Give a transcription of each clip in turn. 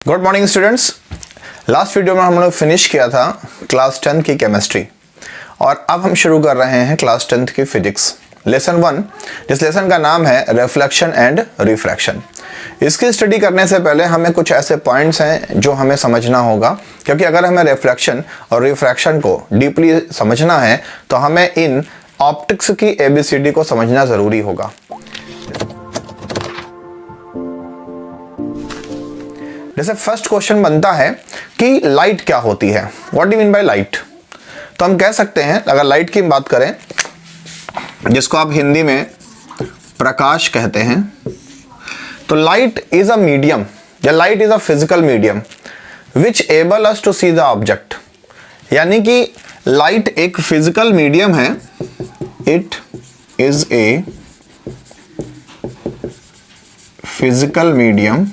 Good morning students. Last video में हम लोग फिनिश किया था क्लास 10 की केमिस्ट्री और अब हम शुरू कर रहे हैं क्लास 10 की फिजिक्स लेसन 1, जिस लेसन का नाम है रिफ्लेक्शन एंड रिफ्रैक्शन। इसकी स्टडी करने से पहले हमें कुछ ऐसे पॉइंट्स हैं जो हमें समझना होगा, क्योंकि अगर हमें रिफ्लेक्शन और रिफ्रैक्शन को डीपली समझना है तो हमें इन ऑप्टिक्स की ABCD को समझना ज़रूरी होगा। जैसे फर्स्ट क्वेश्चन बनता है कि लाइट क्या होती है, what do you mean by light. तो हम कह सकते हैं, अगर लाइट की बात करें जिसको आप हिंदी में प्रकाश कहते हैं, तो लाइट इज अ मीडियम या light is a physical medium which able us to see the object. यानी कि लाइट एक फिजिकल मीडियम है, it is a physical medium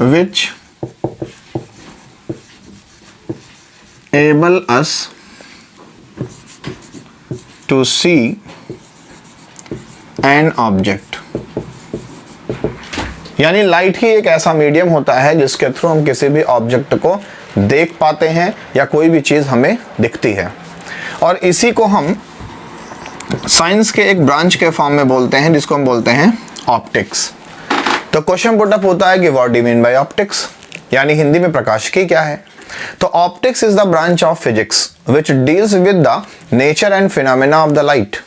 which able us to see an object। यानी लाइट ही एक ऐसा मीडियम होता है जिसके थ्रू हम किसी भी ऑब्जेक्ट को देख पाते हैं या कोई भी चीज हमें दिखती है, और इसी को हम साइंस के एक ब्रांच के फॉर्म में बोलते हैं जिसको हम बोलते हैं ऑप्टिक्स। तो क्वेश्चन पुट अप होता है कि what do you mean by optics, यानी हिंदी में प्रकाशिकी क्या है। तो optics is the branch of physics which deals with the nature and phenomena of the light.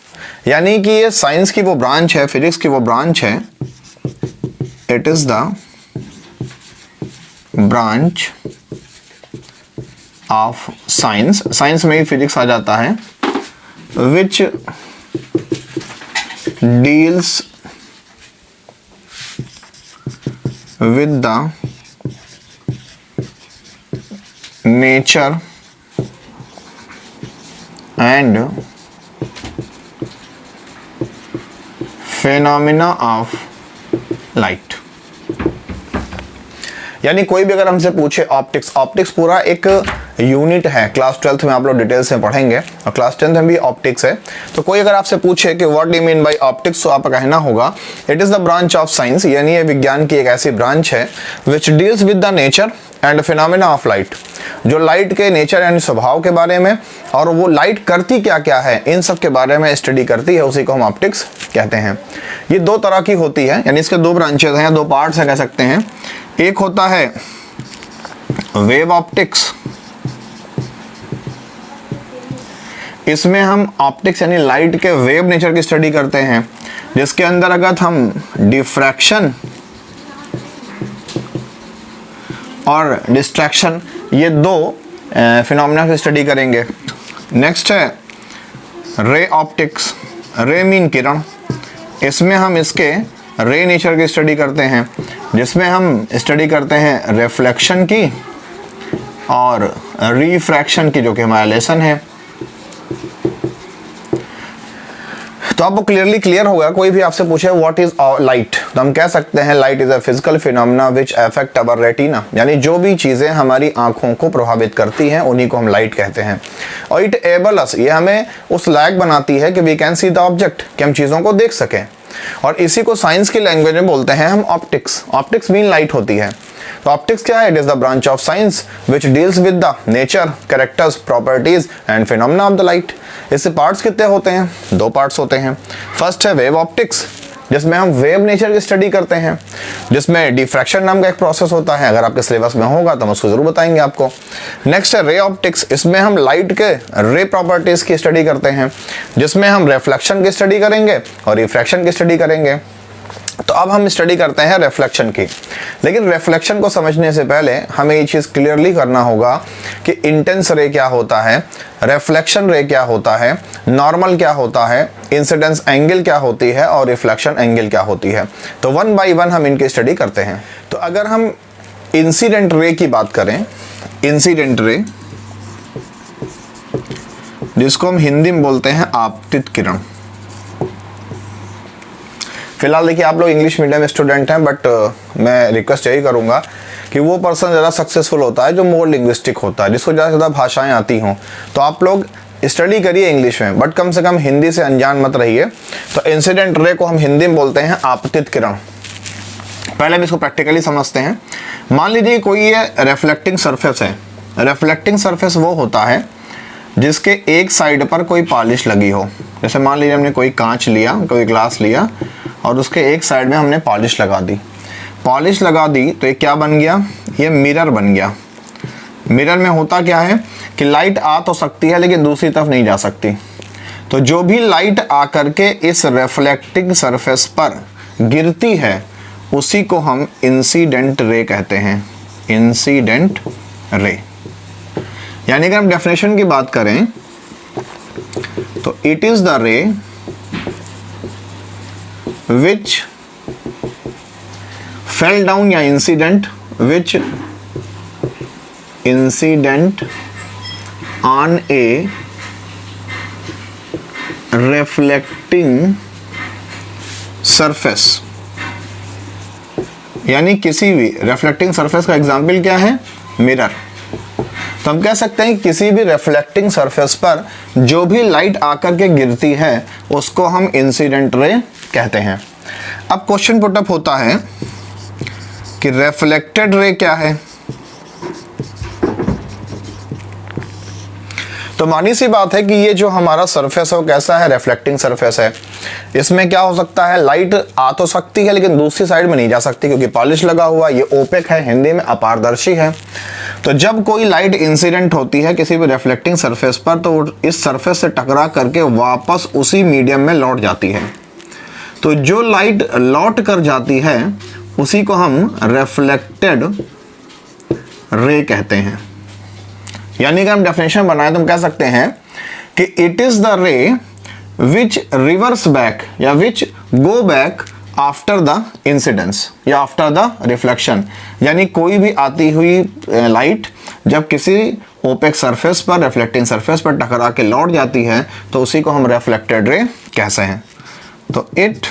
यानी कि ये साइंस की वो ब्रांच है, फिजिक्स की वो ब्रांच है, it is the branch of science, science में ही फिजिक्स आ जाता है, which deals with the nature and phenomena of light। यानी कोई भी अगर हमसे पूछे ऑप्टिक्स, ऑप्टिक्स पूरा एक यूनिट है, क्लास 12th में आप लोग डिटेल्स में पढ़ेंगे और क्लास 10th में भी ऑप्टिक्स है। तो कोई अगर आपसे पूछे कि what do you mean by optics, तो आपका कहना होगा it is the branch of science, यानी ये विज्ञान की एक ऐसी ब्रांच है which deals with the nature and phenomena of light, जो लाइट के नेचर एंड स्वभाव के बारे में और वो लाइट करती क्या क्या है इन सब के बारे में स्टडी करती है, उसी को हम ऑप्टिक्स कहते हैं। ये दो तरह की होती है, यानी इसके दो ब्रांचेस हैं, दो पार्ट्स हैं कह सकते हैं। एक होता है वेव ऑप्टिक्स, इसमें हम ऑप्टिक्स यानी लाइट के वेव नेचर की स्टडी करते हैं, जिसके अंतर्गत हम डिफ्रैक्शन और डिस्ट्रैक्शन ये दो फिनोमेना की स्टडी करेंगे। नेक्स्ट है रे ऑप्टिक्स, रे मीन किरण, इसमें हम इसके रे नेचर की स्टडी करते हैं, जिसमें हम स्टडी करते हैं रिफ्लेक्शन की और रिफ्रैक्शन की, जो कि हमारा लेसन है। तो आपको क्लियर होगा, कोई भी आपसे पूछे व्हाट इज लाइट, तो हम कह सकते हैं light is a physical phenomena which affect our retina, यानी जो भी चीजें हमारी आंखों को प्रभावित करती हैं उन्हीं को हम लाइट कहते हैं। और इट एबल अस, ये हमें उस लायक बनाती है कि we can see the object, कि हम चीजों को देख सकें, और इसी को साइंस की लैंग्वेज में बोलते हैं हम ऑप्टिक्स। ऑप्टिक्स मीन लाइट होती है। तो ऑप्टिक्स क्या है, it is the branch of science which deals with the nature, characters, properties and phenomena of the light. इससे पार्ट्स कितने होते हैं, दो पार्ट्स होते हैं। फर्स्ट है वेव ऑप्टिक्स, जिसमें हम वेव नेचर की स्टडी करते हैं, जिसमें डिफ्रैक्शन नाम का एक प्रोसेस होता है, अगर आपके सिलेबस में होगा तो हम उसको जरूर बताएंगे आपको। नेक्स्ट है रे ऑप्टिक्स, इसमें हम लाइट के रे प्रॉपर्टीज की स्टडी करते हैं, जिसमें हम रिफ्लेक्शन की स्टडी करेंगे और रिफ्रैक्शन की स्टडी करेंगे। तो अब हम स्टडी करते हैं रिफ्लेक्शन की, लेकिन रिफ्लेक्शन को समझने से पहले हमें ये चीज़ क्लियरली करना होगा कि इंटेंस रे क्या होता है, रिफ्लेक्शन रे क्या होता है, नॉर्मल क्या होता है, इंसिडेंस एंगल क्या होती है और रिफ्लेक्शन एंगल क्या होती है। तो वन बाय वन हम इनकी स्टडी करते हैं। तो अगर हम इंसिडेंट रे की बात करें, इंसिडेंट रे जिसको हम हिंदी में बोलते हैं आपतित किरण। फिलहाल देखिए आप लोग इंग्लिश मीडियम स्टूडेंट हैं, बट मैं रिक्वेस्ट यही करूंगा कि वो पर्सन ज़्यादा सक्सेसफुल होता है जो मोर लिंग्विस्टिक होता है, जिसको ज़्यादा से ज़्यादा भाषाएं आती हों। तो आप लोग स्टडी करिए इंग्लिश में, बट कम से कम हिंदी से अनजान मत रहिए। तो इंसिडेंट रे को हम हिंदी में बोलते हैं आपतित किरण। पहले हम इसको प्रैक्टिकली समझते हैं। मान लीजिए कोई ये रिफ्लेक्टिंग सरफेस है। रिफ्लेक्टिंग सरफेस वो होता है जिसके एक साइड पर कोई पॉलिश लगी हो। जैसे मान लीजिए हमने कोई कांच लिया, कोई ग्लास लिया और उसके एक साइड में हमने पॉलिश लगा दी। पॉलिश लगा दी तो ये क्या बन गया, ये मिरर बन गया। मिरर में होता क्या है कि लाइट आ तो सकती है लेकिन दूसरी तरफ नहीं जा सकती। तो जो भी लाइट आकर के इस रिफ्लेक्टिंग सरफेस पर गिरती है उसी को हम इंसिडेंट रे कहते हैं। इंसिडेंट रे, यानी अगर हम डेफिनेशन की बात करें तो it is the ray which fell down, या incident which incident on a reflecting surface. यानी किसी भी रिफ्लेक्टिंग सरफेस का एग्जाम्पल क्या है, मिरर। तो हम कह सकते हैं किसी भी रिफ्लेक्टिंग सरफेस पर जो भी लाइट आकर के गिरती है उसको हम इंसिडेंट रे कहते हैं। अब क्वेश्चन पुटअप होता है कि रिफ्लेक्टेड रे क्या है। तो मानी सी बात है कि ये जो हमारा सरफेस है वो कैसा है, रिफ्लेक्टिंग सरफेस है। इसमें क्या हो सकता है, लाइट आ तो सकती है लेकिन दूसरी साइड में नहीं जा सकती क्योंकि पॉलिश लगा हुआ, ये ओपेक है, हिंदी में अपारदर्शी है। तो जब कोई लाइट इंसिडेंट होती है किसी भी रिफ्लेक्टिंग सरफेस पर तो इस सरफेस से टकरा करके वापस उसी मीडियम में लौट जाती है। तो जो लाइट लौट कर जाती है उसी को हम रिफ्लेक्टेड रे कहते हैं। यानी अगर हम डेफिनेशन बनाए तो हम कह सकते हैं कि it is the ray which reverse back या which go back after the incidence या आफ्टर द रिफ्लेक्शन। यानी कोई भी आती हुई लाइट जब किसी ओपेक सरफेस पर, रिफ्लेक्टिंग सरफेस पर टकरा के लौट जाती है तो उसी को हम रिफ्लेक्टेड रे कहते हैं। तो it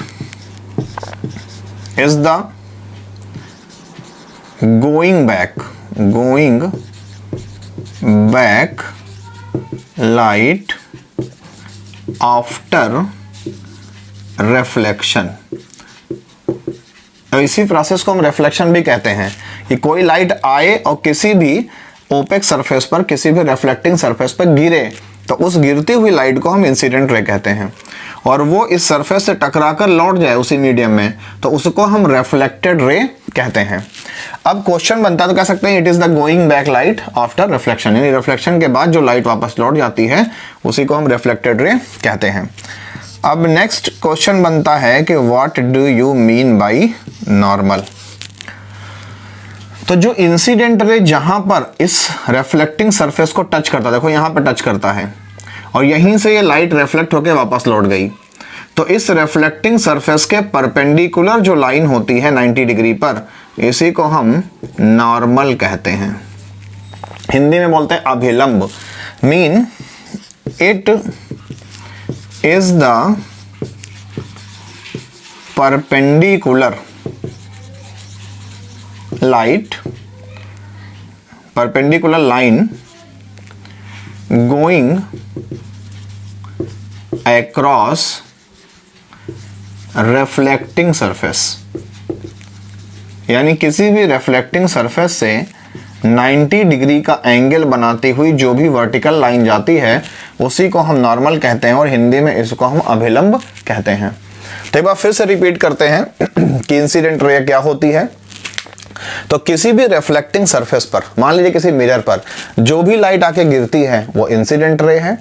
is the going back light after reflection. इसी प्रोसेस को हम रिफ्लेक्शन भी कहते हैं कि कोई लाइट आए और किसी भी ओपेक सरफेस पर, किसी भी रिफ्लेक्टिंग सरफेस पर गिरे तो उस गिरती हुई लाइट को हम इंसिडेंट रे कहते हैं। और वो इस सरफेस से टकराकर लौट जाए उसी मीडियम में तो उसको हम रिफ्लेक्टेड रे कहते हैं। अब क्वेश्चन बनता है तो कह सकते हैं it is the going back light after reflection, यानी रिफ्लेक्शन के बाद जो लाइट वापस लौट जाती है उसी को हम रिफ्लेक्टेड रे कहते हैं। अब नेक्स्ट क्वेश्चन बनता है कि what do you mean by normal. तो जो इंसिडेंट रे जहां पर इस रिफ्लेक्टिंग सरफेस को टच करता है, देखो यहां पर टच करता है और यहीं से ये लाइट रिफ्लेक्ट होकर वापस लौट गई, तो इस रिफ्लेक्टिंग सरफेस के परपेंडिकुलर जो लाइन होती है 90 डिग्री पर, इसी को हम नॉर्मल कहते हैं। हिंदी में बोलते हैं अभिलंब। Mean it is the perpendicular light, perpendicular line going across reflecting surface। यानी किसी भी रिफ्लेक्टिंग सरफेस से 90 डिग्री का एंगल बनाती हुई जो भी वर्टिकल लाइन जाती है उसी को हम नॉर्मल कहते हैं और हिंदी में इसको हम अभिलंब कहते हैं। तो एक बार फिर से रिपीट करते हैं कि इंसिडेंट रे क्या होती है। तो किसी भी रिफ्लेक्टिंग सरफेस पर, मान लीजिए किसी मिरर पर, जो भी लाइट आके गिरती है वो इंसिडेंट रे है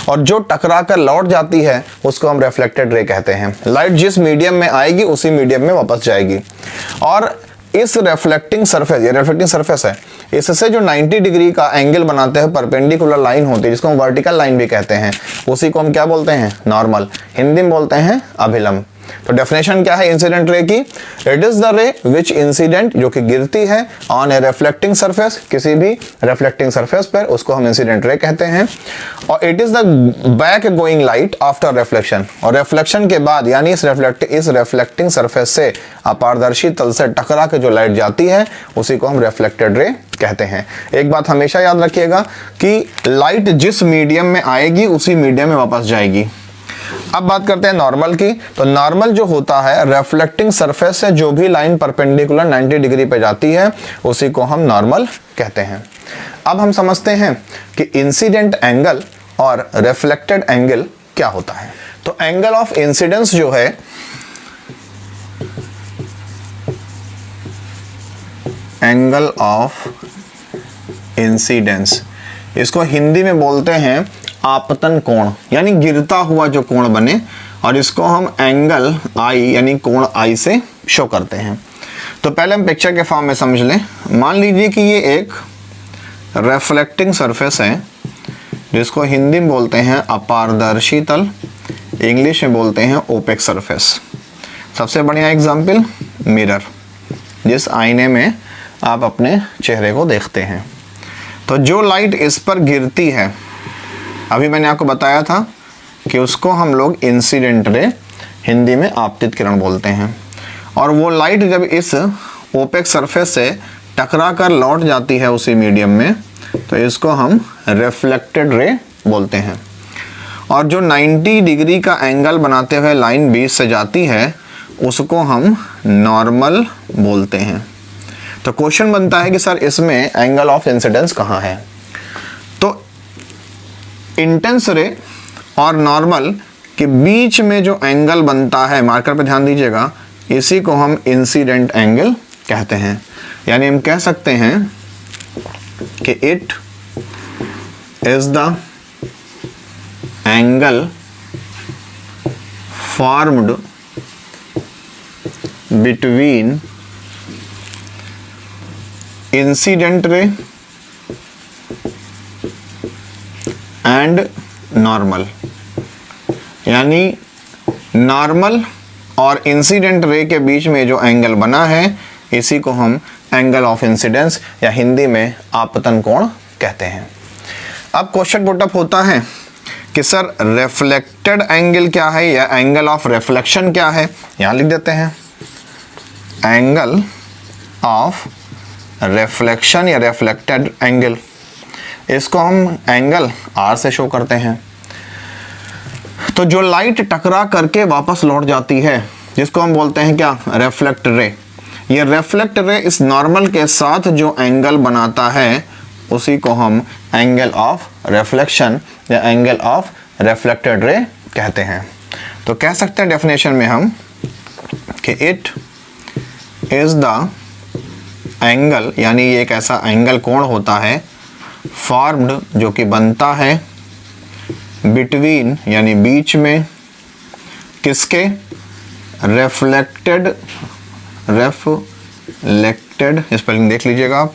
और जो टकरा कर लौट जाती है उसको हम रिफ्लेक्टेड रे कहते हैं। लाइट जिस मीडियम में आएगी उसी मीडियम में वापस जाएगी। और इस रिफ्लेक्टिंग सरफेस, ये रिफ्लेक्टिंग सरफेस है, इससे जो 90 डिग्री का एंगल बनाते हैं परपेंडिकुलर लाइन होती है जिसको हम वर्टिकल लाइन भी कहते हैं, उसी को हम क्या बोलते हैं, नॉर्मल। हिंदी में बोलते हैं अभिलंब। तो डेफिनेशन क्या है इंसिडेंट रे की, it is the ray which incident, जो कि गिरती है ऑन ए रिफ्लेक्टिंग सरफेस, किसी भी रिफ्लेक्टिंग सरफेस पर, उसको हम इंसिडेंट रे कहते हैं। और it is the back going light after reflection, और रिफ्लेक्शन के बाद यानी इस रिफ्लेक्टिंग सरफेस से अपारदर्शी तल से टकरा के जो लाइट जाती है उसी को हम रिफ्लेक्टेड रे कहते हैं। एक बात हमेशा याद रखिएगा कि लाइट जिस मीडियम में आएगी उसी मीडियम में वापस जाएगी। अब बात करते हैं नॉर्मल की। तो नॉर्मल जो होता है, रिफ्लेक्टिंग सरफेस से जो भी लाइन परपेंडिकुलर 90 डिग्री पे जाती है उसी को हम नॉर्मल कहते हैं। अब हम समझते हैं कि इंसिडेंट एंगल और रिफ्लेक्टेड एंगल क्या होता है। तो एंगल ऑफ इंसिडेंस जो है, एंगल ऑफ इंसिडेंस, इसको हिंदी में बोलते हैं आपतन कोण, यानी गिरता हुआ जो कोण बने, और इसको हम एंगल आई यानी कोण आई से शो करते हैं। तो पहले हम पिक्चर के फॉर्म में समझ लें। मान लीजिए कि ये एक रिफ्लेक्टिंग सरफेस है जिसको हिंदी में बोलते हैं अपारदर्शी तल, इंग्लिश में बोलते हैं ओपेक सरफेस। सबसे बढ़िया एग्जाम्पल मिरर, जिस आईने में आप अपने चेहरे को देखते हैं। तो जो लाइट इस पर गिरती है, अभी मैंने आपको बताया था कि उसको हम लोग इंसिडेंट रे, हिंदी में आपतित किरण बोलते हैं। और वो लाइट जब इस ओपेक सरफेस से टकरा कर लौट जाती है उसी मीडियम में, तो इसको हम रिफ्लेक्टेड रे बोलते हैं। और जो 90 डिग्री का एंगल बनाते हुए लाइन बीच से जाती है उसको हम नॉर्मल बोलते हैं। तो क्वेश्चन बनता है कि सर इसमें एंगल ऑफ इंसिडेंस कहाँ है। तो इंटेंस रे और नॉर्मल के बीच में जो एंगल बनता है, मार्कर पे ध्यान दीजिएगा, इसी को हम इंसिडेंट एंगल कहते हैं। यानी हम कह सकते हैं कि it is the angle formed between incident ray and normal. यानी नॉर्मल और इंसिडेंट रे के बीच में जो एंगल बना है इसी को हम एंगल ऑफ इंसिडेंस या हिंदी में आपतन कोण कहते हैं। अब क्वेश्चन पुटअप होता है कि सर रिफ्लेक्टेड एंगल क्या है या एंगल ऑफ रिफ्लेक्शन क्या है। यहां लिख देते हैं एंगल ऑफ रिफ्लेक्शन या रिफ्लेक्टेड एंगल, इसको हम एंगल आर से शो करते हैं। तो जो लाइट टकरा करके वापस लौट जाती है जिसको हम बोलते हैं क्या, रिफ्लेक्ट रे। ये रिफ्लेक्ट रे इस नॉर्मल के साथ जो एंगल बनाता है उसी को हम एंगल ऑफ रिफ्लेक्शन या एंगल ऑफ रिफ्लेक्टेड रे कहते हैं। तो कह सकते हैं डेफिनेशन में हम कि इट इज द एंगल, यानी ये एक ऐसा एंगल कोण होता है फॉर्म्ड, जो कि बनता है बिटवीन यानी बीच में, किसके, रिफ्लेक्टेड स्पेलिंग देख लीजिएगा आप,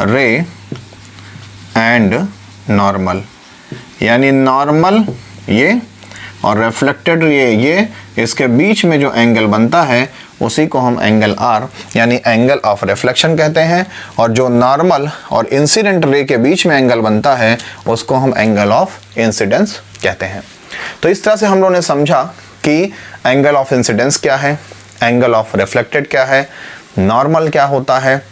रे एंड नॉर्मल। यानी नॉर्मल ये और रिफ्लेक्टेड ये इसके बीच में जो एंगल बनता है उसी को हम एंगल आर यानी एंगल ऑफ रिफ्लेक्शन कहते हैं। और जो नॉर्मल और इंसिडेंट रे के बीच में एंगल बनता है उसको हम एंगल ऑफ इंसिडेंस कहते हैं। तो इस तरह से हम लोगों ने समझा कि एंगल ऑफ इंसिडेंस क्या है, एंगल ऑफ रिफ्लेक्टेड क्या है, नॉर्मल क्या होता है,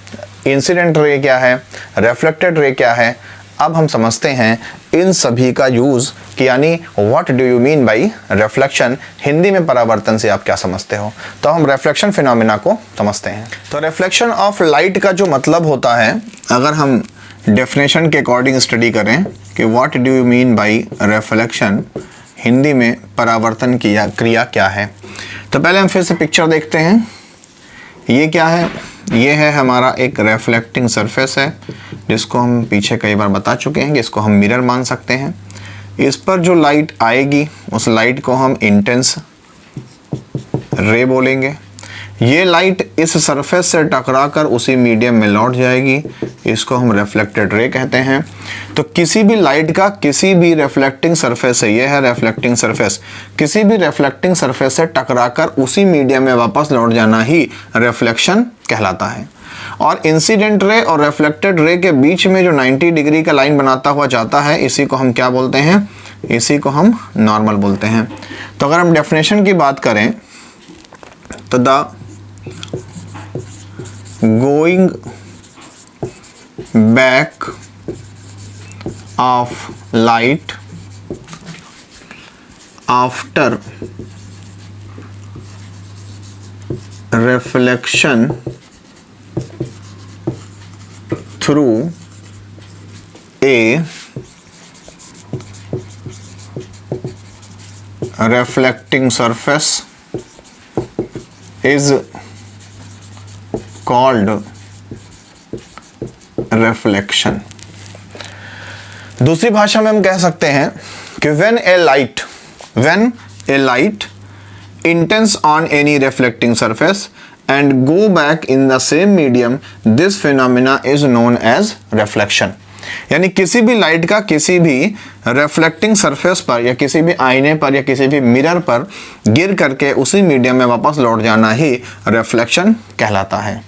इंसिडेंट रे क्या है, रिफ्लेक्टेड रे क्या है। अब हम समझते हैं इन सभी का यूज कि यानी what do you mean by reflection, Hindi में परावर्तन से आप क्या समझते हो। तो हम रिफ्लेक्शन फिनोमेना को समझते हैं। तो रिफ्लेक्शन ऑफ लाइट का जो मतलब होता है, अगर हम डेफिनेशन के अकॉर्डिंग स्टडी करें कि what do you mean by reflection, Hindi में परावर्तन की क्रिया क्या है। तो पहले हम फिर से पिक्चर देखते हैं। ये क्या है, ये है हमारा एक रिफ्लेक्टिंग सरफेस है जिसको हम पीछे कई बार बता चुके हैं कि इसको हम मिरर मान सकते हैं। इस पर जो लाइट आएगी उस लाइट को हम इंटेंस रे बोलेंगे। ये लाइट इस सरफेस से टकराकर उसी मीडियम में लौट जाएगी, इसको हम रिफ्लेक्टेड रे कहते हैं। तो किसी भी लाइट का किसी भी रिफ्लेक्टिंग सरफेस से, ये है रिफ्लेक्टिंग सरफेस, किसी भी रिफ्लेक्टिंग सरफेस से टकराकर उसी मीडियम में वापस लौट जाना ही रिफ्लेक्शन कहलाता है। और इंसिडेंट रे और रिफ्लेक्टेड रे के बीच में जो 90 डिग्री का लाइन बनाता हुआ जाता है इसी को हम क्या बोलते हैं, इसी को हम नॉर्मल बोलते हैं। तो अगर हम डेफिनेशन की बात करें तो the going back of light after reflection through a reflecting surface is called reflection. दूसरी भाषा में हम कह सकते हैं कि when a light intends on any reflecting surface and go back in the same medium, this phenomena is known as reflection. यानी किसी भी लाइट का किसी भी रिफ्लेक्टिंग सरफेस पर या किसी भी आईने पर या किसी भी मिरर पर गिर करके उसी मीडियम में वापस लौट जाना ही रिफ्लेक्शन कहलाता है।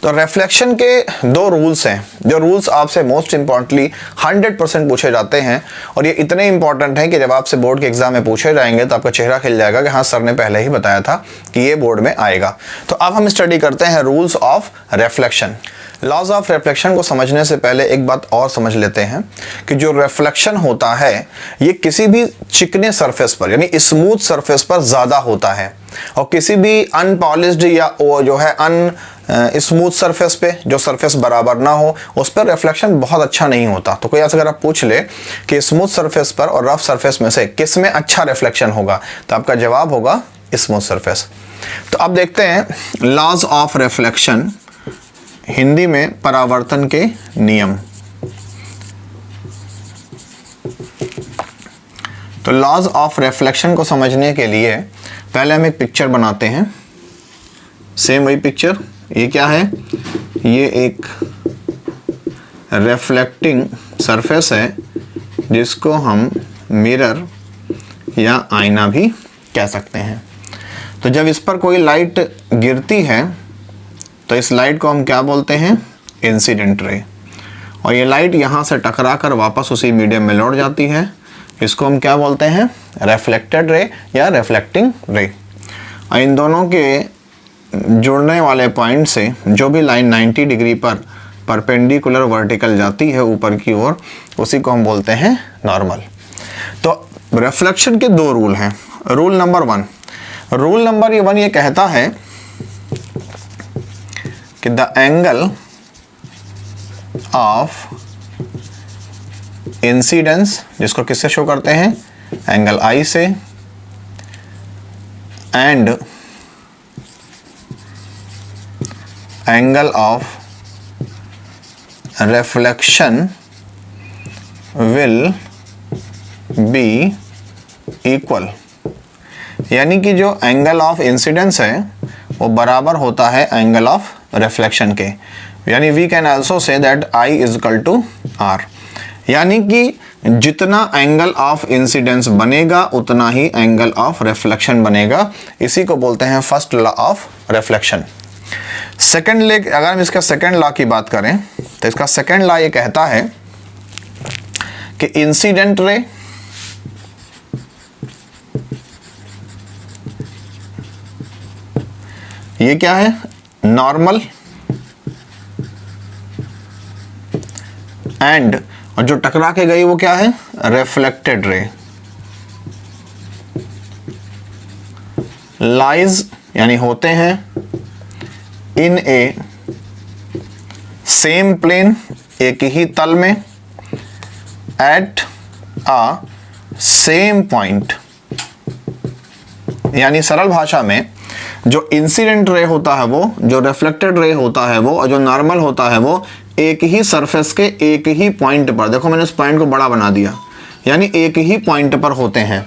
तो रिफ्लेक्शन के दो रूल्स हैं, जो रूल्स आपसे मोस्ट इंपॉर्टेंटली 100% पूछे जाते हैं, और ये इतने इंपॉर्टेंट हैं कि जब आपसे बोर्ड के एग्जाम में पूछे जाएंगे तो आपका चेहरा खिल जाएगा कि हाँ सर ने पहले ही बताया था कि ये बोर्ड में आएगा। तो अब हम स्टडी करते हैं rules of reflection. Laws of reflection को समझने से पहले एक बात और समझ लेते हैं कि जो रिफ्लेक्शन होता है ये किसी भी चिकने सरफेस पर यानी स्मूथ सरफेस पर ज़्यादा होता है, और किसी भी अनपॉलिश्ड या जो है स्मूथ सरफेस पे, जो सरफेस बराबर ना हो, उस पर रिफ्लेक्शन बहुत अच्छा नहीं होता। तो कोई ऐसा अगर आप पूछ ले कि स्मूथ सरफेस पर और रफ सरफेस में से किस में अच्छा रिफ्लेक्शन होगा, तो आपका जवाब होगा स्मूथ सरफेस। तो अब देखते हैं लॉज ऑफ रिफ्लेक्शन, हिंदी में परावर्तन के नियम। तो लॉज ऑफ रिफ्लेक्शन को समझने के लिए पहले हम एक पिक्चर बनाते हैं। सेम वही पिक्चर, ये क्या है, ये एक रिफ्लेक्टिंग सरफेस है जिसको हम मिरर या आईना भी कह सकते हैं। तो जब इस पर कोई लाइट गिरती है तो इस लाइट को हम क्या बोलते हैं, इंसिडेंट रे, और ये लाइट यहाँ से टकरा कर वापस उसी मीडियम में लौट जाती है, इसको हम क्या बोलते हैं, रिफ्लेक्टेड रे या रिफ्लेक्टिंग रे। और इन दोनों के जुड़ने वाले पॉइंट से जो भी लाइन 90 डिग्री पर परपेंडिकुलर वर्टिकल जाती है ऊपर की ओर, उसी को हम बोलते हैं नॉर्मल। तो रिफ्लेक्शन के दो रूल हैं। रूल नंबर 1 ये कहता है कि द एंगल ऑफ इंसिडेंस, जिसको किससे शो करते हैं, एंगल आई से, and angle of reflection will be equal, यानी कि जो एंगल ऑफ इंसिडेंस है वो बराबर होता है एंगल ऑफ रिफ्लेक्शन के। यानी we can also say that I is equal to R, यानी कि जितना एंगल ऑफ इंसिडेंस बनेगा उतना ही एंगल ऑफ रिफ्लेक्शन बनेगा। इसी को बोलते हैं first law of reflection. Second law, अगर हम इसका सेकंड लॉ की बात करें तो इसका सेकंड लॉ ये कहता है कि इंसिडेंट रे ये क्या है, नॉर्मल, एंड और जो टकरा के गई वो क्या है, रिफ्लेक्टेड रे, लाइज यानी होते हैं इन ए सेम प्लेन, एक ही तल में, एट अ सेम पॉइंट। यानी सरल भाषा में जो इंसिडेंट रे होता है वो, जो रिफ्लेक्टेड रे होता है वो, और जो नॉर्मल होता है वो एक ही सरफेस के एक ही पॉइंट पर, देखो मैंने उस पॉइंट को बड़ा बना दिया, यानी एक ही पॉइंट पर होते हैं।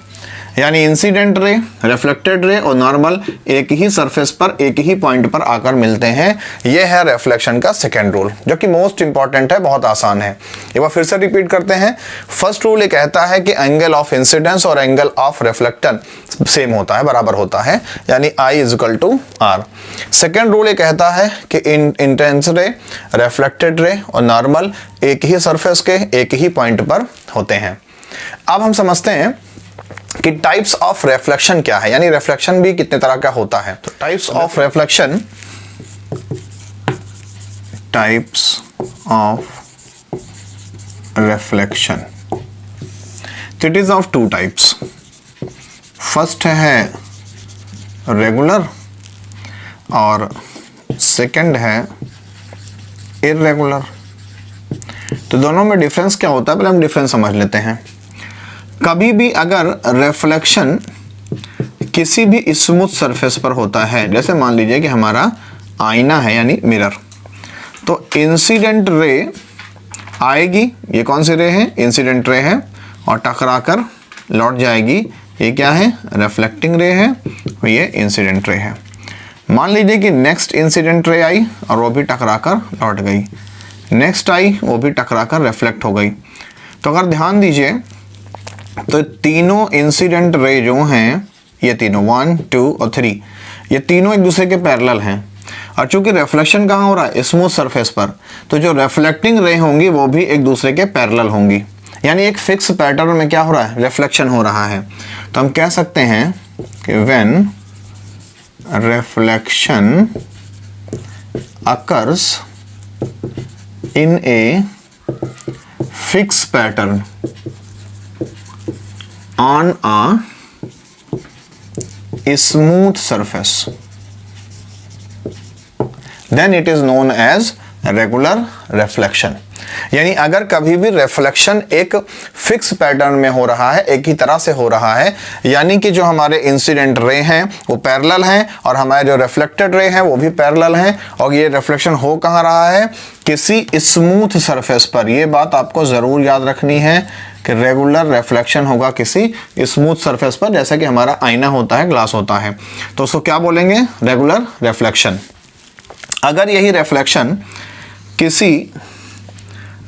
यानी इंसिडेंट रे, रिफ्लेक्टेड रे और नॉर्मल एक ही सरफेस पर एक ही पॉइंट पर आकर मिलते हैं। यह है रिफ्लेक्शन का सेकेंड रूल, जो कि मोस्ट इंपॉर्टेंट है, बहुत आसान है। एक बार फिर से रिपीट करते हैं। फर्स्ट रूल ये कहता है कि एंगल ऑफ इंसिडेंस और एंगल ऑफ रिफ्लेक्शन सेम होता है, बराबर होता है, यानी I is equal to R. Second rule ये कहता है कि इंटेंस रे, रिफ्लेक्टेड रे और नॉर्मल एक ही सरफेस के एक ही पॉइंट पर होते हैं। अब हम समझते हैं कि टाइप्स ऑफ रिफ्लेक्शन क्या है, यानी रिफ्लेक्शन भी कितने तरह का होता है। तो types of reflection, types of reflection, it is of two types. First है रेगुलर और सेकंड है इर्रेगुलर। तो दोनों में डिफरेंस क्या होता है, पहले हम डिफरेंस समझ लेते हैं। कभी भी अगर रिफ्लेक्शन किसी भी स्मूथ सरफेस पर होता है, जैसे मान लीजिए कि हमारा आईना है यानी मिरर, तो इंसिडेंट रे आएगी, ये कौन सी रे है, इंसिडेंट रे है, और टकराकर लौट जाएगी, ये क्या है, रिफ्लेक्टिंग रे है, और ये इंसिडेंट रे है। मान लीजिए कि नेक्स्ट इंसिडेंट रे आई और वो भी टकराकर लौट गई, नेक्स्ट आई वो भी टकराकर रिफ्लेक्ट हो गई। तो अगर ध्यान दीजिए तो तीनों इंसिडेंट रे जो हैं, ये तीनों 1, 2 और 3, ये तीनों एक दूसरे के पैरेलल हैं। और चूंकि रिफ्लेक्शन कहाँ हो रहा है, स्मूथ सरफेस पर, तो जो रिफ्लेक्टिंग रे होंगी वो भी एक दूसरे के पैरेलल होंगी, यानी एक फिक्स पैटर्न में क्या हो रहा है, रिफ्लेक्शन हो रहा है। तो हम कह सकते हैं कि when reflection occurs in a fix pattern on a smooth surface, then it is known as regular reflection। यानी अगर कभी भी रिफ्लेक्शन एक फिक्स पैटर्न में हो रहा है, एक ही तरह से हो रहा है, यानी कि जो हमारे इंसिडेंट रे हैं वो पैरेलल हैं और हमारे जो रिफ्लेक्टेड रे हैं वो भी पैरेलल हैं, और ये रिफ्लेक्शन हो कहाँ रहा है, किसी स्मूथ सरफेस पर। ये बात आपको ज़रूर याद रखनी है कि रेगुलर रिफ्लेक्शन होगा किसी स्मूथ सरफेस पर, जैसे कि हमारा आईना होता है, ग्लास होता है, तो उसको क्या बोलेंगे, रेगुलर रिफ्लेक्शन। अगर यही रिफ्लेक्शन किसी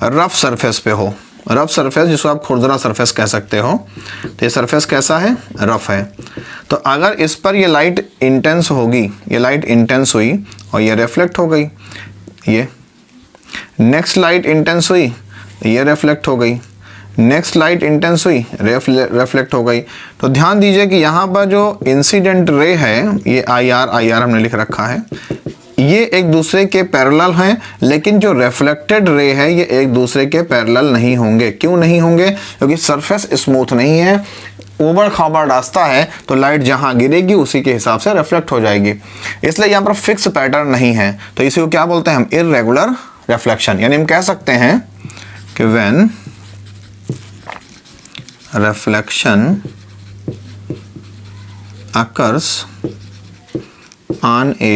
रफ सरफेस पे हो, रफ सरफेस जिसको आप खुरदरा सरफेस कह सकते हो, तो ये सरफेस कैसा है, रफ है, तो अगर इस पर ये लाइट इंटेंस होगी, ये लाइट इंटेंस हुई और ये रिफ्लेक्ट हो गई, ये नेक्स्ट लाइट इंटेंस हुई, ये रिफ्लेक्ट हो गई, नेक्स्ट लाइट इंटेंस हुई, रिफ्लेक्ट हो गई। तो ध्यान दीजिए कि यहाँ पर जो इंसिडेंट रे है, ये आई आर हमने लिख रखा है, ये एक दूसरे के पैरेलल हैं, लेकिन जो रिफ्लेक्टेड रे है ये एक दूसरे के पैरेलल नहीं होंगे। क्यों नहीं होंगे, क्योंकि सरफेस स्मूथ नहीं है, ऊबड़ खाबड़ रास्ता है, तो लाइट जहाँ गिरेगी उसी के हिसाब से रिफ्लेक्ट हो जाएगी, इसलिए यहाँ पर फिक्स पैटर्न नहीं है। तो इसी को क्या बोलते हैं हम, इर्रेगुलर रिफ्लेक्शन। यानी हम कह सकते हैं कि when reflection occurs on a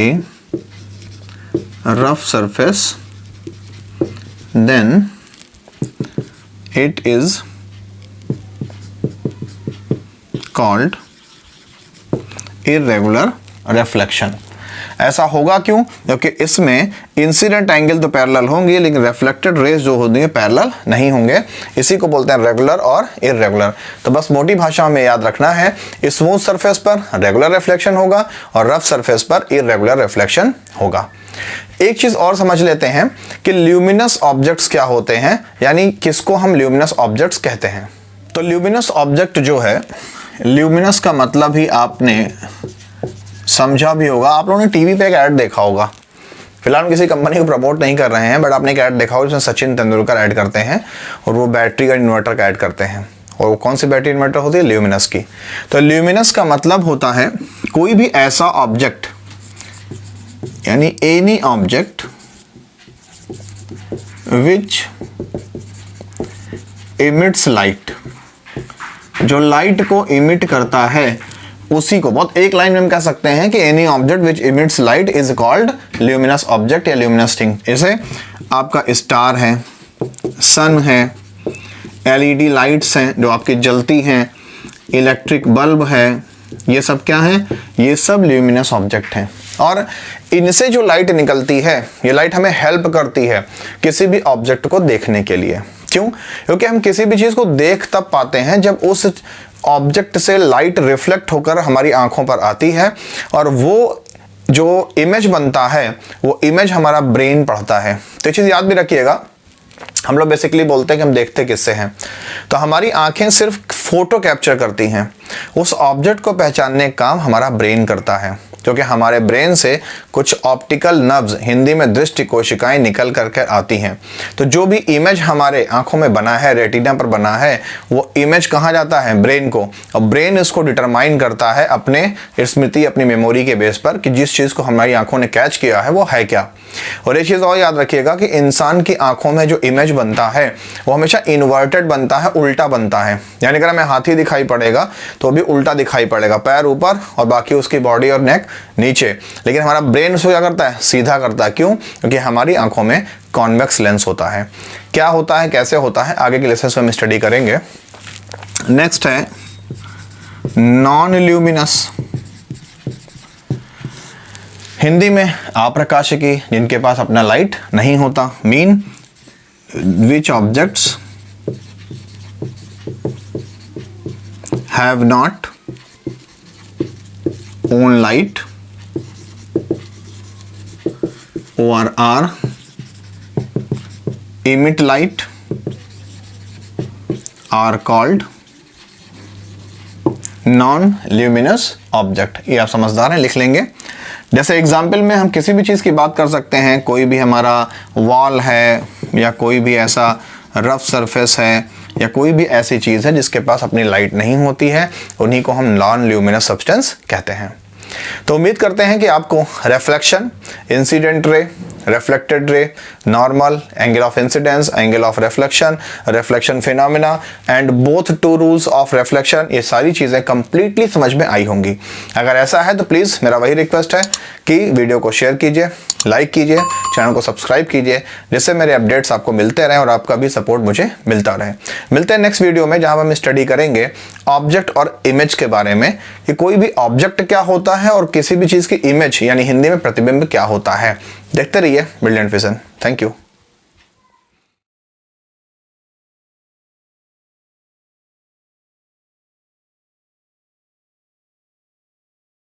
rough surface, then it is called irregular reflection। ऐसा होगा क्यों, क्योंकि इसमें इंसिडेंट एंगल तो पैरेलल होंगे, लेकिन रिफ्लेक्टेड रेज जो होती है पैरेलल नहीं होंगे। इसी को बोलते हैं रेगुलर और इर्रेगुलर। तो बस मोटी भाषा में याद रखना है, स्मूथ सरफेस पर रेगुलर रिफ्लेक्शन होगा और रफ सरफेस पर इर्रेगुलर रिफ्लेक्शन होगा। एक चीज और समझ लेते हैं कि ल्यूमिनस ऑब्जेक्ट्स क्या होते हैं, यानी किसको हम ल्यूमिनस ऑब्जेक्ट्स कहते हैं। तो ल्यूमिनस ऑब्जेक्ट जो है, ल्यूमिनस का मतलब ही आपने समझा भी होगा, आप लोगों ने टीवी पे एक ऐड देखा होगा, फिलहाल हम किसी कंपनी को प्रमोट नहीं कर रहे हैं, बट आपने एक ऐड देखा होगा जिसमें सचिन तेंदुलकर ऐड करते हैं और वो बैटरी का इन्वर्टर का ऐड करते हैं, और वो कौन सी बैटरी इन्वर्टर होती है, ल्यूमिनस की। तो ल्यूमिनस का मतलब होता है कोई भी ऐसा ऑब्जेक्ट, यानी any object which emits light, जो लाइट को इमिट करता है उसी को, बहुत एक लाइन में हम कह सकते हैं कि any object which emits light is called luminous object या ल्यूमिनस थिंग। जैसे आपका स्टार है, सन है, एलईडी लाइट्स हैं जो आपकी जलती हैं, इलेक्ट्रिक बल्ब है, ये सब क्या है, ये सब ल्यूमिनस ऑब्जेक्ट हैं। और इनसे जो लाइट निकलती है, ये लाइट हमें हेल्प करती है किसी भी ऑब्जेक्ट को देखने के लिए। क्यों, क्योंकि हम किसी भी चीज़ को देख तब पाते हैं जब उस ऑब्जेक्ट से लाइट रिफ्लेक्ट होकर हमारी आंखों पर आती है, और वो जो इमेज बनता है वो इमेज हमारा ब्रेन पढ़ता है। तो ये चीज़ याद भी रखिएगा, हम लोग बेसिकली बोलते हैं कि हम देखते किससे हैं, तो हमारी आंखें सिर्फ फोटो कैप्चर करती हैं, उस ऑब्जेक्ट को पहचानने का काम हमारा ब्रेन करता है। क्योंकि हमारे ब्रेन से कुछ ऑप्टिकल नर्व्स, हिंदी में दृष्टि कोशिकाएं निकल करके आती हैं। तो जो भी इमेज हमारे आंखों में बना है, रेटिना पर बना है, वो इमेज कहाँ जाता है? ब्रेन को। और ब्रेन इसको डिटरमाइन करता है अपने स्मृति, अपनी मेमोरी के बेस पर कि जिस चीज़ को हमारी आंखों ने कैच किया है वो है क्या। और एक चीज़ और याद रखिएगा कि इंसान की आंखों में जो इमेज बनता है वो हमेशा इन्वर्टेड बनता है, उल्टा बनता है। यानी अगर हमें हाथी दिखाई पड़ेगा तो भी उल्टा दिखाई पड़ेगा, पैर ऊपर और बाकी उसकी बॉडी और नेक नीचे। लेकिन हमारा ब्रेन उसको क्या करता है? सीधा करता है। क्यों? क्योंकि हमारी आंखों में कॉन्वेक्स लेंस होता है। क्या होता है, कैसे होता है, आगे के लेसन में हम स्टडी करेंगे। नेक्स्ट है नॉन ल्यूमिनस, हिंदी में अप्रकाशिकी, जिनके पास अपना लाइट नहीं होता। Mean which objects have not own light or are emit light are called non luminous object. ये आप समझदार हैं, लिख लेंगे। जैसे एग्जाम्पल में हम किसी भी चीज़ की बात कर सकते हैं, कोई भी हमारा वॉल है या कोई भी ऐसा रफ सरफेस है या कोई भी ऐसी चीज़ है जिसके पास अपनी लाइट नहीं होती है, उन्हीं को हम नॉन ल्यूमिनस सब्सटेंस कहते हैं। तो उम्मीद करते हैं कि आपको reflection, incident ray, reflected ray, normal, angle of incidence, angle of reflection, reflection phenomena and both two rules of reflection, ये सारी चीज़ें कंप्लीटली समझ में आई होंगी। अगर ऐसा है तो प्लीज़ मेरा वही रिक्वेस्ट है कि वीडियो को शेयर कीजिए, लाइक कीजिए, चैनल को सब्सक्राइब कीजिए, जिससे मेरे अपडेट्स आपको मिलते रहें और आपका भी सपोर्ट मुझे मिलता रहे। मिलते हैं नेक्स्ट वीडियो में, जहां हम स्टडी करेंगे ऑब्जेक्ट और इमेज के बारे में, कि कोई भी ऑब्जेक्ट क्या होता है और किसी भी चीज़ की इमेज यानी हिंदी में प्रतिबिंब क्या होता है। देखते रहिए ब्रिलियंट विजन। Thank you.